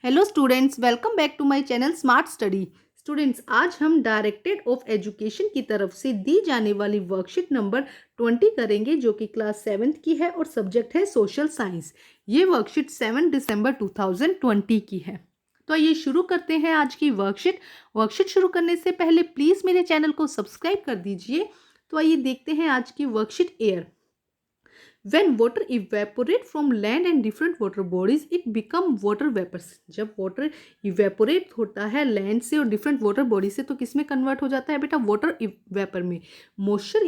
Hello students, welcome back to my channel smart study. Students, आज हम directed of education की तरफ से दी जाने वाली वर्कशीट नंबर 20 करेंगे, जो कि क्लास 7th की है और सब्जेक्ट है सोशल साइंस। ये वर्कशीट 7 दिसंबर 2020 की है। तो आइए शुरू करते हैं आज की वर्कशीट शुरू करने से पहले प्लीज़ मेरे चैनल को सब्सक्राइब कर दीजिए। तो आइए देखते हैं आज की worksheet. Air, when water evaporate from land and different water bodies it become water vapors। जब water evaporate होता है लैंड से और डिफरेंट वाटर बॉडी से तो किस में कन्वर्ट हो जाता है बेटा? वाटर वेपर में। Moisture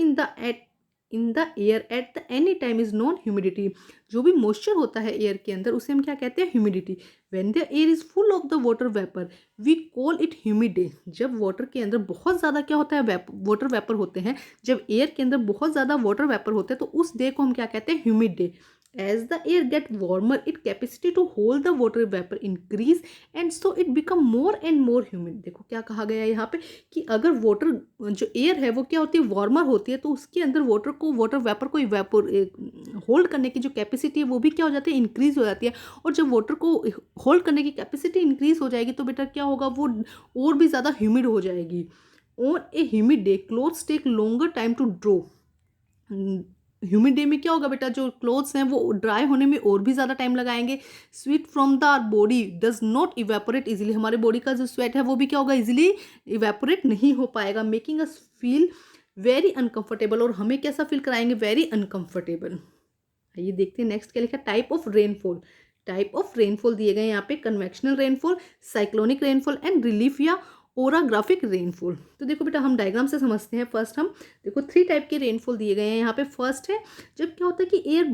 in the air at the any time is non humidity. जो भी मॉइस्चर होता है एयर के अंदर उसे हम क्या कहते हैं? Humidity. When the air is full of the water vapour we call it humid day. जब वाटर के अंदर बहुत ज़्यादा क्या होता है? वाटर वेपर होते हैं। जब एयर के अंदर बहुत ज़्यादा वाटर वेपर होते हैं तो उस डे को हम क्या कहते हैं? Humid day. As the air get warmer it capacity to hold the water vapour increase and so it become more and more humid. देखो क्या कहा गया है यहाँ पे कि अगर वाटर जो एयर है वो क्या होती है? वार्मर होती है, तो उसके अंदर वाटर वेपर को होल्ड करने की जो कैपेसिटी है वो भी क्या हो जाती है? इंक्रीज हो जाती है। और जब वाटर को होल्ड करने की कैपेसिटी इंक्रीज हो जाएगी तो बेटा क्या होगा? वो और भी ज़्यादा ह्यूमिड हो जाएगी। On a humid day clothes take longer time to dry. Humid day में क्या होगा बेटा? जो क्लोथ्स हैं वो ड्राई होने में और भी ज़्यादा टाइम लगाएंगे। Sweat from the body does not evaporate easily. हमारे बॉडी का जो स्वेट है वो भी क्या होगा? इजीली इवेपोरेट नहीं हो पाएगा। Making us feel very uncomfortable. और हमें कैसा फील कराएंगे? Very uncomfortable. आइए देखते हैं नेक्स्ट क्या लिखा। Type of rainfall. Type of rainfall दिए गए यहाँ पे convectional rainfall, cyclonic rainfall and relief या ओराग्राफिक रेनफॉल। तो देखो बेटा हम डायग्राम से समझते हैं। फर्स्ट हम देखो 3 टाइप के रेनफॉल दिए गए हैं यहाँ पे। फर्स्ट है जब क्या होता है कि एयर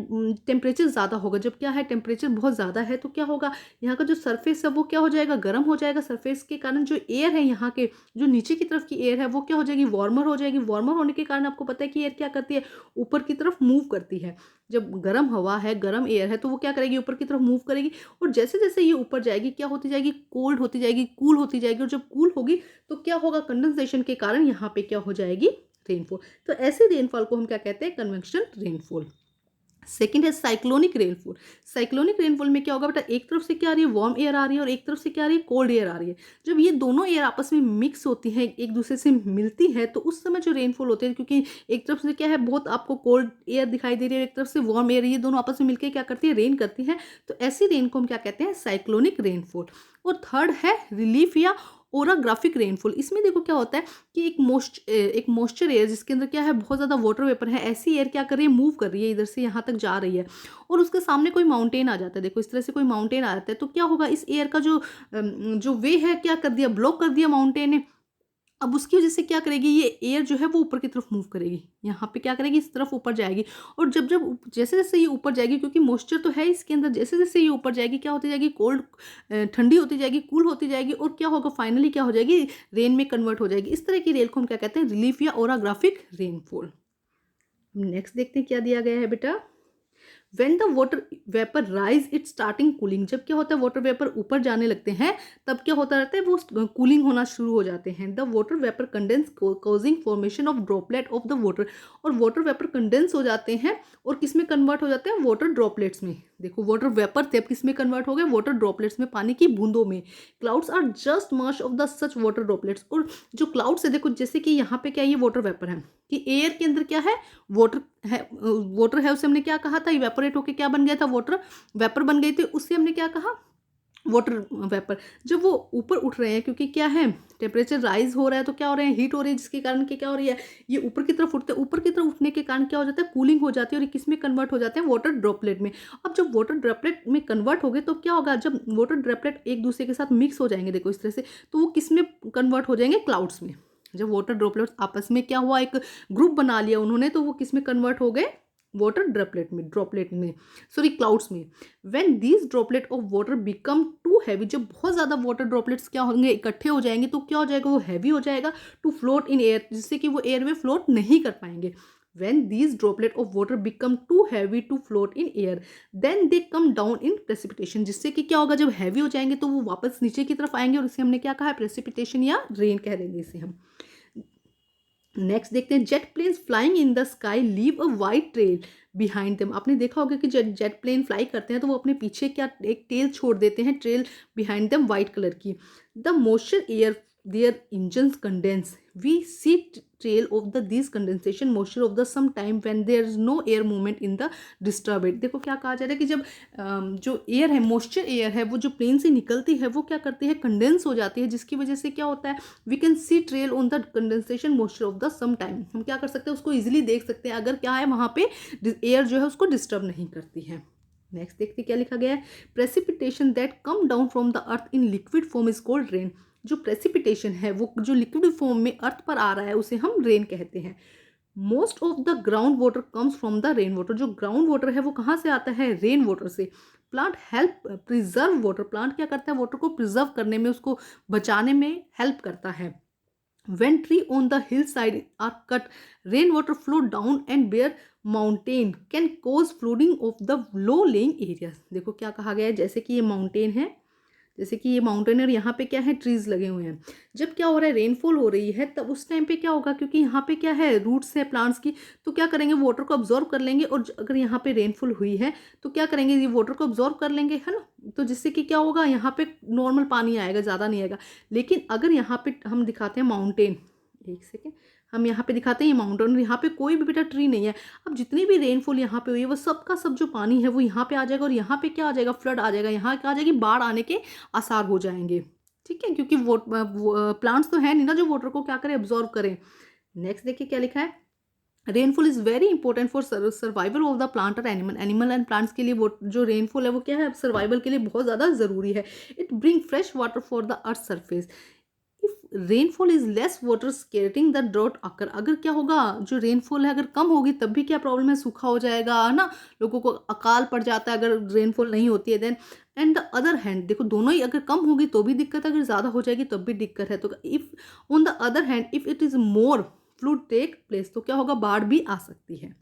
टेम्परेचर ज़्यादा होगा। जब क्या है? टेम्परेचर बहुत ज़्यादा है तो क्या होगा? यहाँ का जो सरफेस है वो क्या हो जाएगा? गर्म हो जाएगा। सरफेस के कारण जो एयर है यहाँ के जो नीचे की तरफ की एयर है वो क्या हो जाएगी? वार्मर हो जाएगी। वार्मर होने के कारण आपको पता है कि एयर क्या करती है? ऊपर की तरफ मूव करती है। जब गर्म हवा है, गर्म एयर है तो वो क्या करेगी? ऊपर की तरफ मूव करेगी। और जैसे जैसे ये ऊपर जाएगी क्या होती जाएगी? कोल्ड होती जाएगी, कूल होती जाएगी। और जब कूल होगी तो क्या होगा? कंडेंसेशन के कारण यहाँ पे क्या हो जाएगी? रेनफॉल। तो ऐसे रेनफॉल को हम क्या कहते हैं? Convection rainfall. सेकेंड है साइक्लोनिक रेनफॉल। साइक्लोनिक रेनफॉल में क्या होगा बेटा? एक तरफ से क्या आ रही है? वार्म एयर आ रही है और एक तरफ से क्या आ रही है? कोल्ड एयर आ रही है। जब ये दोनों एयर आपस में मिक्स होती हैं, एक दूसरे से मिलती है, तो उस समय जो रेनफॉल होते हैं, क्योंकि एक तरफ से क्या है? बहुत आपको कोल्ड एयर दिखाई दे रही है, एक तरफ से वार्म एयर, ये दोनों आपस में मिलकर क्या करती है? रेन करती है। तो ऐसी रेन को हम क्या कहते हैं? Cyclonic rainfall. और थर्ड है रिलीफ या ओराग्राफिक रेनफॉल। इसमें देखो क्या होता है कि एक मॉइस्चर एयर जिसके अंदर क्या है? बहुत ज़्यादा वाटर वेपर है, ऐसी एयर क्या कर रही है? मूव कर रही है, इधर से यहाँ तक जा रही है। और उसके सामने कोई माउंटेन आ जाता है। देखो इस तरह से कोई माउंटेन आ जाता है तो क्या होगा? इस एयर का जो वे है क्या कर दिया? ब्लॉक कर दिया माउंटेन ने। अब उसकी वजह से क्या करेगी? ये एयर जो है वो ऊपर की तरफ मूव करेगी। यहाँ पे क्या करेगी? इस तरफ ऊपर जाएगी। और जब जब जैसे जैसे ये ऊपर जाएगी, क्योंकि मॉइस्चर तो है इसके अंदर, जैसे जैसे ये ऊपर जाएगी क्या होती जाएगी? कोल्ड, ठंडी होती जाएगी, कूल होती जाएगी। और क्या होगा? फाइनली क्या हो जाएगी? रेन में कन्वर्ट हो जाएगी। इस तरह की रेल को हम क्या कहते हैं? रिलीफ या ओराग्राफिक रेनफॉल। नेक्स्ट देखते हैं क्या दिया गया है बेटा। When the water vapour rise it starting cooling. जब क्या होता है? वाटर वेपर ऊपर जाने लगते हैं तब क्या होता रहता है? वो कूलिंग होना शुरू हो जाते हैं। The water vapour condense causing formation of droplet of the water. और वाटर वेपर कंडेंस हो जाते हैं और किस में कन्वर्ट हो जाते हैं? वाटर ड्रॉपलेट्स में। देखो वाटर वेपर थे, अब किस में कन्वर्ट हो गए? वाटर ड्रॉपलेट्स में, पानी की बूंदों में। Clouds are just merge of the such water droplets. और जो क्लाउड्स है देखो, जैसे कि यहाँ पे क्या ये वाटर वेपर है कि एयर के अंदर क्या है? वाटर है। वाटर है, उसे हमने क्या कहा था? इवेपोरेट होके क्या बन गया था? वाटर वेपर बन गई थी। उससे हमने क्या कहा? Water vapour. जब वो ऊपर उठ रहे हैं, क्योंकि क्या है? टेम्परेचर राइज हो रहा है तो क्या हो रहे हैं? हीट हो रही है, जिसके कारण क्या हो रही है? ये ऊपर की तरफ उठते हैं। ऊपर की तरफ उठने के कारण क्या हो जाता है? कूलिंग हो जाती है और ये किस में कन्वर्ट हो जाते हैं? वाटर ड्रॉपलेट में। अब जब वाटर ड्रॉपलेट में कन्वर्ट हो गए तो क्या होगा? जब वाटर ड्रॉपलेट एक दूसरे के साथ मिक्स हो जाएंगे, देखो इस तरह से, तो वो किस में कन्वर्ट हो जाएंगे? क्लाउड्स में। जब वाटर ड्रॉपलेट्स आपस में क्या हुआ? एक ग्रुप बना लिया उन्होंने, तो वो किस में कन्वर्ट हो गए? वाटर ड्रॉपलेट में, सॉरी क्लाउड्स में। When these droplet of water become too heavy. जब बहुत ज़्यादा वाटर ड्रॉपलेट्स क्या होंगे? इकट्ठे हो जाएंगे तो क्या हो जाएगा? वो हैवी हो जाएगा टू फ्लोट इन एयर, जिससे कि वो एयर में फ्लोट नहीं कर पाएंगे। when these droplet of water become too heavy to float in air then they come down in precipitation। जिससे कि क्या होगा? जब हैवी हो जाएंगे तो वो वापस नीचे की तरफ आएंगे और इसे हमने क्या कहा है? प्रेसिपिटेशन या रेन कह देंगे इसे हम। नेक्स्ट देखते हैं, jet planes flying in the sky leave a white trail behind them. आपने देखा होगा कि जेट प्लेन फ्लाई करते हैं तो वो अपने पीछे क्या एक टेल छोड़ देते हैं, trail behind them white colour की। The motion air there engines condense, we see trail of the these condensation moisture of the some time when there is no air movement in the disturbed। देखो क्या कहा जा रहा है कि जब जो एयर है, मॉइस्चर एयर है, वो जो प्लेन से निकलती है वो क्या करती है, कंडेंस हो जाती है, जिसकी वजह से क्या होता है, we can see trail on the condensation moisture of the some time. हम क्या कर सकते हैं, उसको इजिली देख सकते हैं अगर क्या है वहाँ पे एयर जो है उसको डिस्टर्ब नहीं करती है। नेक्स्ट देखते क्या लिखा गया है, precipitation that come down from the earth in liquid form is called rain. जो प्रेसिपिटेशन है वो जो लिक्विड फॉर्म में अर्थ पर आ रहा है उसे हम रेन कहते हैं। Most of the ground water comes from the rain water. जो ग्राउंड वाटर है वो कहाँ से आता है, रेन वाटर से। Plant help preserve water. Plant क्या करता है, वाटर को प्रिजर्व करने में, उसको बचाने में हेल्प करता है। When tree on the hillside are cut, rainwater flow down and bare mountain can cause flooding of the low-lying areas। देखो क्या कहा गया है, जैसे कि ये माउंटेन है, जैसे कि ये माउंटेन और यहाँ पे क्या है, ट्रीज लगे हुए हैं। जब क्या हो रहा है, रेनफॉल हो रही है, तब उस टाइम पे क्या होगा, क्योंकि यहाँ पे क्या है, रूट्स है प्लांट्स की, तो क्या करेंगे, वाटर को अब्जॉर्व कर लेंगे। और अगर यहाँ पे रेनफॉल हुई है तो क्या करेंगे, ये वाटर को अब्जॉर्व कर लेंगे, है ना। तो जिससे कि क्या होगा, यहाँ पे नॉर्मल पानी आएगा, ज़्यादा नहीं आएगा। लेकिन अगर यहाँ पे हम दिखाते हैं माउंटेन, एक सेकेंड, हम यहाँ पे दिखाते हैं ये माउंटेन, और यहाँ पे कोई भी बेटा ट्री नहीं है। अब जितनी भी रेनफॉल यहाँ पे हुई है वो सब का सब जो पानी है वो यहाँ पे आ जाएगा, और यहाँ पे क्या आ जाएगा, फ्लड आ जाएगा, यहाँ क्या आ जाएगी, बाढ़ आने के आसार हो जाएंगे। ठीक है, क्योंकि वो प्लांट्स तो है नहीं ना जो वाटर को क्या करें, एब्जॉर्व करें। नेक्स्ट देखिए क्या लिखा है, rainfall is very important for survival of the plant और एनिमल। एनिमल एंड प्लांट्स के लिए वो जो रेनफॉल है वो क्या है, सर्वाइवल के लिए बहुत ज़्यादा ज़रूरी है। It bring fresh water for the earth surface. Rainfall is less water skating the drought occur. अगर क्या होगा, जो रेनफॉल है अगर कम होगी तब भी क्या प्रॉब्लम है, सूखा हो जाएगा, है ना, लोगों को अकाल पड़ जाता है अगर रेनफॉल नहीं होती है। Then and the other hand, देखो दोनों ही, अगर कम होगी तो भी दिक्कत है, अगर ज़्यादा हो जाएगी तब भी दिक्कत है। तो if on the other hand if it is more flood take place, तो क्या होगा, बाढ़ भी आ सकती है।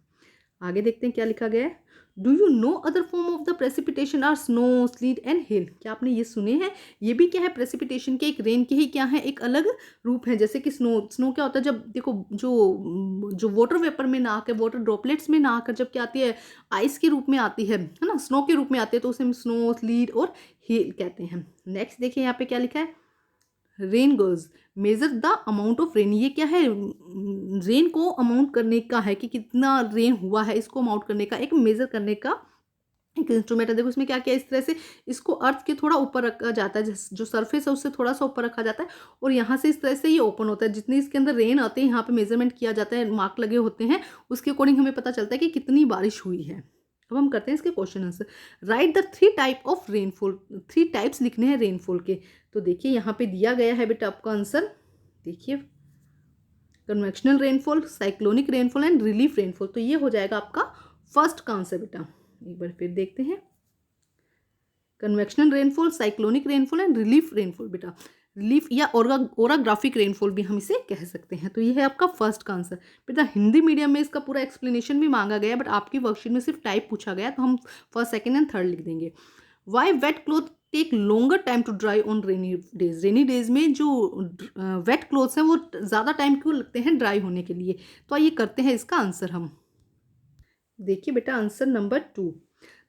आगे देखते हैं क्या लिखा गया है, do you know other form of the precipitation are snow, sleet and hail. क्या आपने ये सुने हैं, ये भी क्या है, प्रेसिपिटेशन के एक रेन के ही क्या है, एक अलग रूप है। जैसे कि स्नो, स्नो क्या होता है, जब देखो जो वाटर वेपर में ना आकर, वाटर ड्रॉपलेट्स में ना आकर जब क्या आती है, आइस के रूप में आती है ना, स्नो के रूप में आती है, तो उसे हम स्नो, स्लीट और हेल कहते हैं। नेक्स्ट देखिए यहाँ पे क्या लिखा है, rain girls measure the amount of rain. ये क्या है, रेन को अमाउंट करने का है कि कितना रेन हुआ है, इसको अमाउंट करने का, एक मेजर करने का एक इंस्ट्रूमेंट है। देखो इसमें क्या क्या, इस तरह से इसको अर्थ के थोड़ा ऊपर रखा जाता है, जो सरफेस है उससे थोड़ा सा ऊपर रखा जाता है, और यहाँ से इस तरह से ये ओपन होता है। जितनी इसके अंदर रेन आते हैं यहाँ पे मेजरमेंट किया जाता है, मार्क लगे होते हैं, उसके अकॉर्डिंग हमें पता चलता है कि कितनी बारिश हुई है। अब हम करते हैं इसके question answer. Right the 3 type of rainfall. 3 types लिखने हैं रेनफॉल के। तो देखिए यहाँ पे दिया गया है बेटा आपका आंसर, देखिए convectional rainfall, cyclonic rainfall and relief rainfall. तो ये हो जाएगा आपका फर्स्ट का आंसर बेटा। एक बार फिर देखते हैं, convectional rainfall, cyclonic rainfall and relief rainfall बेटा। रिलीफ या ओराग्राफिक रेनफॉल भी हम इसे कह सकते हैं। तो ये है आपका फर्स्ट का आंसर बेटा। हिंदी मीडियम में इसका पूरा एक्सप्लेनेशन भी मांगा गया है, बट आपकी वर्कशीट में सिर्फ टाइप पूछा गया, तो हम फर्स्ट, सेकेंड एंड थर्ड लिख देंगे। Why wet cloth take longer time to dry on rainy days. Rainy days में जो वेट क्लोथ्स हैं वो ज़्यादा टाइम क्यों लगते हैं ड्राई होने के लिए। तो आइए करते हैं इसका आंसर हम। देखिए बेटा answer number 2,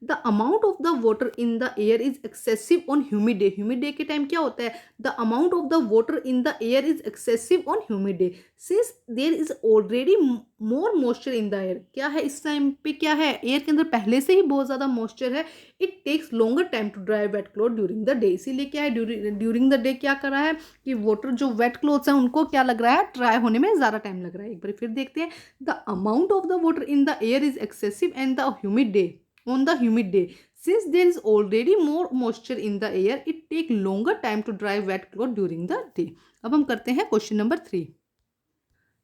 the amount of the water in the air is excessive on humid day. Humid day के टाइम क्या होता है, the amount of the water in the air is excessive on humid day since there is already more moisture in the air. क्या है इस time पे, क्या है, एयर के अंदर पहले से ही बहुत ज़्यादा मॉइस्चर है। It takes longer time to dry wet cloth during the day. इसीलिए क्या है, ड्यूरिंग द डे क्या कर रहा है कि वाटर जो वेट क्लॉथ्स हैं उनको क्या लग रहा है, ड्राई होने में ज़्यादा टाइम लग रहा है। एक बार फिर देखते हैं, the amount of the water in the air is excessive and the humid day on the humid day since there is already more moisture in the air it take longer time to dry wet cloth during the day। अब हम करते हैं question number 3।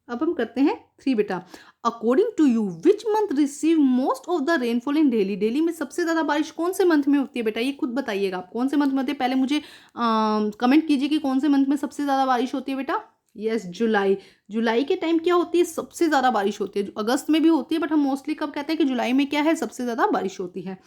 अब हम करते हैं 3 बेटा। According to you which month receive most of the rainfall in Delhi. Delhi में सबसे ज़्यादा बारिश कौन से मंथ में होती है बेटा, ये खुद बताइएगा आप कौन से मंथ में होती है। पहले मुझे कमेंट कीजिए कि कौन से मंथ में सबसे ज़्यादा बारिश होती है बेटा। यस, जुलाई। जुलाई के टाइम क्या होती है, सबसे ज़्यादा बारिश होती है। अगस्त में भी होती है, बट हम मोस्टली कब कहते हैं कि जुलाई में क्या है, सबसे ज़्यादा बारिश होती है।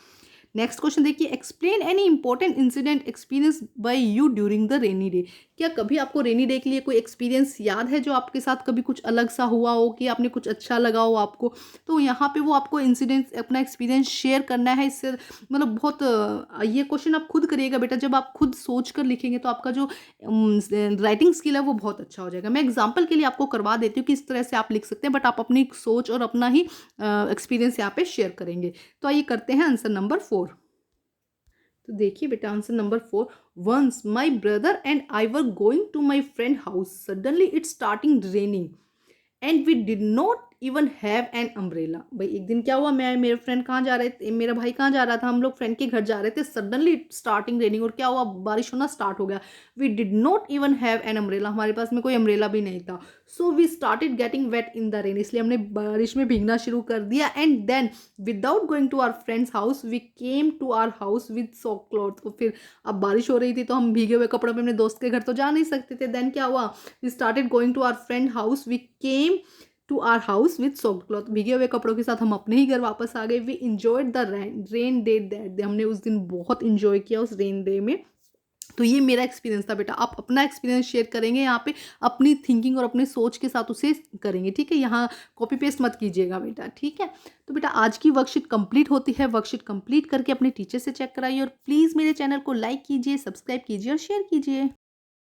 नेक्स्ट क्वेश्चन देखिए, explain any important incident experience by you during the rainy day. क्या कभी आपको रेनी डे के लिए कोई एक्सपीरियंस याद है जो आपके साथ कभी कुछ अलग सा हुआ हो कि आपने कुछ अच्छा लगा हो आपको? तो यहाँ पे वो आपको इंसिडेंट अपना एक्सपीरियंस शेयर करना है। इससे मतलब बहुत ये क्वेश्चन आप खुद करिएगा बेटा, जब आप खुद सोच कर लिखेंगे तो आपका जो राइटिंग स्किल है वो बहुत अच्छा हो जाएगा। मैं एग्जाम्पल के लिए आपको करवा देती हूँ कि इस तरह से आप लिख सकते हैं, बट आप अपनी सोच और अपना ही एक्सपीरियंस यहाँ पे शेयर करेंगे। तो आइए करते हैं आंसर नंबर 4। तो देखिए बेटा answer number 4, once my brother and I were going to my friend house, suddenly it's starting raining and we did not even have an umbrella. भाई एक दिन क्या हुआ, मैं मेरे फ्रेंड कहाँ जा रहे थे, मेरा भाई कहाँ जा रहा था, हम लोग फ्रेंड के घर जा रहे थे, सडनली स्टार्टिंग रेनिंग, और क्या हुआ, बारिश होना स्टार्ट हो गया। We did not even have an umbrella, हमारे पास में कोई अम्ब्रेला भी नहीं था। So we started getting wet in the rain, इसलिए हमने बारिश में भीगना शुरू कर दिया। And then without going to our friends house we came to our house with soak cloth. तो फिर अब बारिश हो रही थी तो हम भीगे हुए कपड़ों में अपने दोस्त के घर तो जा नहीं सकते थे। देन क्या हुआ, we started going to our friend house, we came to our house with soft cloth, भीगे हुए कपड़ों के साथ हम अपने ही घर वापस आ गए। We enjoyed the rain day that day, हमने उस दिन बहुत इंजॉय किया उस रेन डे में। तो ये मेरा एक्सपीरियंस था बेटा। आप अपना एक्सपीरियंस शेयर करेंगे यहाँ पे, अपनी थिंकिंग और अपने सोच के साथ उसे करेंगे, ठीक है। यहाँ कॉपी पेस्ट मत कीजिएगा बेटा, ठीक है। तो बेटा आज की वर्कशीट कंप्लीट होती है। वर्कशीट कंप्लीट करके अपने टीचर से चेक कराइए और प्लीज़ मेरे चैनल को लाइक कीजिए, सब्सक्राइब कीजिए और शेयर कीजिए।